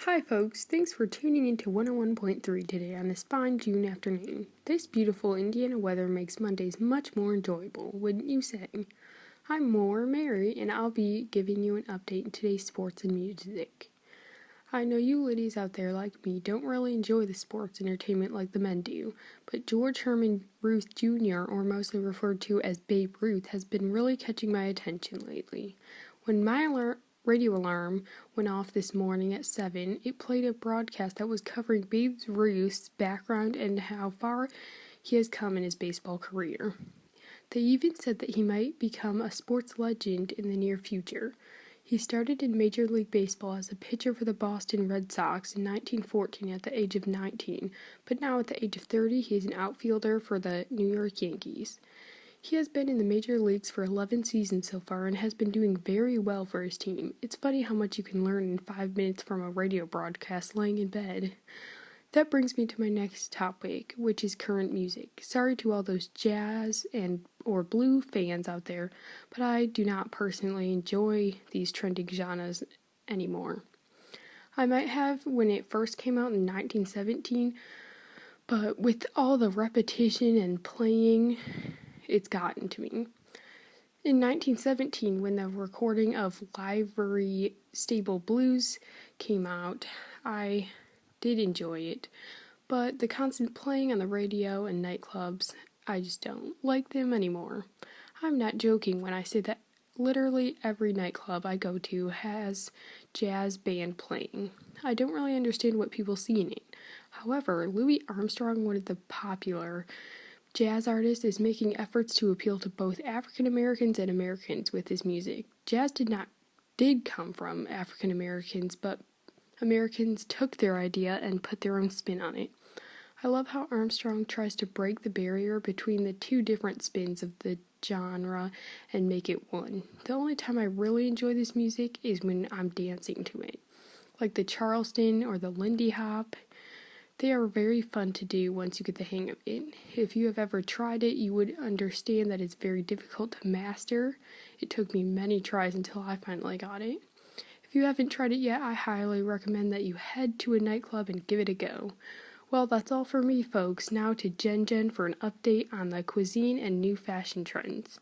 Hi folks, thanks for tuning into 101.3 today on this fine June afternoon. This beautiful Indiana weather makes Mondays much more enjoyable, wouldn't you say? I'm Mary, and I'll be giving you an update in today's sports and music. I know you ladies out there like me don't really enjoy the sports entertainment like the men do, but George Herman Ruth Jr., or mostly referred to as Babe Ruth, has been really catching my attention lately. When my radio alarm went off this morning at 7, it played a broadcast that was covering Babe Ruth's background and how far he has come in his baseball career. They even said that he might become a sports legend in the near future. He started in Major League Baseball as a pitcher for the Boston Red Sox in 1914 at the age of 19, but now at the age of 30 he is an outfielder for the New York Yankees. He has been in the major leagues for 11 seasons so far and has been doing very well for his team. It's funny how much you can learn in 5 minutes from a radio broadcast laying in bed. That brings me to my next topic, which is current music. Sorry to all those jazz or blue fans out there, but I do not personally enjoy these trending genres anymore. I might have when it first came out in 1917, but with all the repetition and playing, it's gotten to me. In 1917, when the recording of Livery Stable Blues came out, I did enjoy it, but the constant playing on the radio and nightclubs, I just don't like them anymore. I'm not joking when I say that literally every nightclub I go to has jazz band playing. I don't really understand what people see in it. However, Louis Armstrong, one of the popular jazz artists, is making efforts to appeal to both African Americans and Americans with his music. Jazz did come from African Americans, but Americans took their idea and put their own spin on it. I love how Armstrong tries to break the barrier between the two different spins of the genre and make it one. The only time I really enjoy this music is when I'm dancing to it, like the Charleston or the Lindy Hop. They are very fun to do once you get the hang of it. If you have ever tried it, you would understand that it's very difficult to master. It took me many tries until I finally got it. If you haven't tried it yet, I highly recommend that you head to a nightclub and give it a go. Well, that's all for me, folks. Now to Jen for an update on the cuisine and new fashion trends.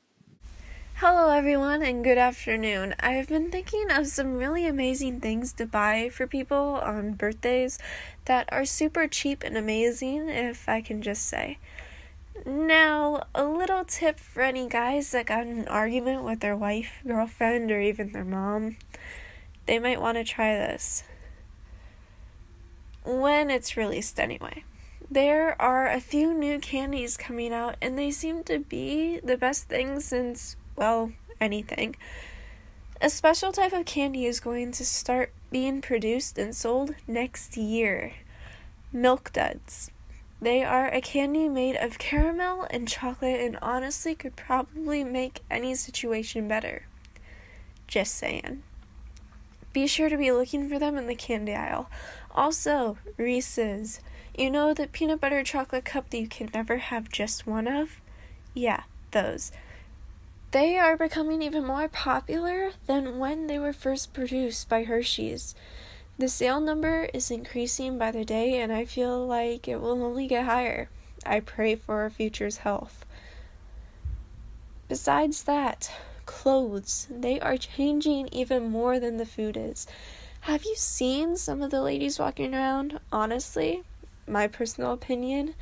Hello everyone and good afternoon. I have been thinking of some really amazing things to buy for people on birthdays that are super cheap and amazing, if I can just say. Now, a little tip for any guys that got in an argument with their wife, girlfriend, or even their mom. They might want to try this. When it's released anyway. There are a few new candies coming out and they seem to be the best thing since, well, anything. A special type of candy is going to start being produced and sold next year. Milk Duds. They are a candy made of caramel and chocolate and honestly could probably make any situation better. Just saying. Be sure to be looking for them in the candy aisle. Also, Reese's. You know the peanut butter chocolate cup that you can never have just one of? Yeah, those. They are becoming even more popular than when they were first produced by Hershey's. The sale number is increasing by the day, and I feel like it will only get higher. I pray for our future's health. Besides that, clothes. They are changing even more than the food is. Have you seen some of the ladies walking around? Honestly, my personal opinion,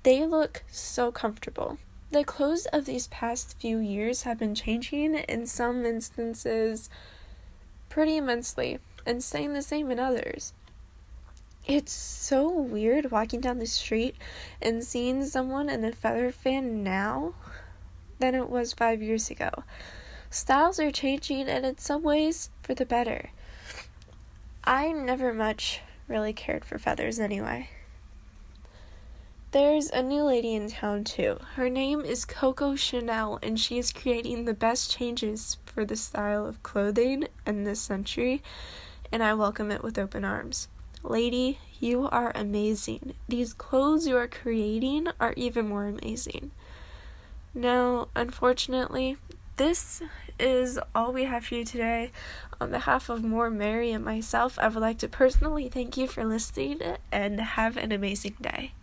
they look so comfortable. The clothes of these past few years have been changing in some instances pretty immensely and staying the same in others. It's so weird walking down the street and seeing someone in a feather fan now than it was 5 years ago. Styles are changing and in some ways for the better. I never much really cared for feathers anyway. There's a new lady in town too. Her name is Coco Chanel and she is creating the best changes for the style of clothing in this century, and I welcome it with open arms. Lady, you are amazing. These clothes you are creating are even more amazing. Now, unfortunately, this is all we have for you today. On behalf of More Mary and myself, I would like to personally thank you for listening and have an amazing day.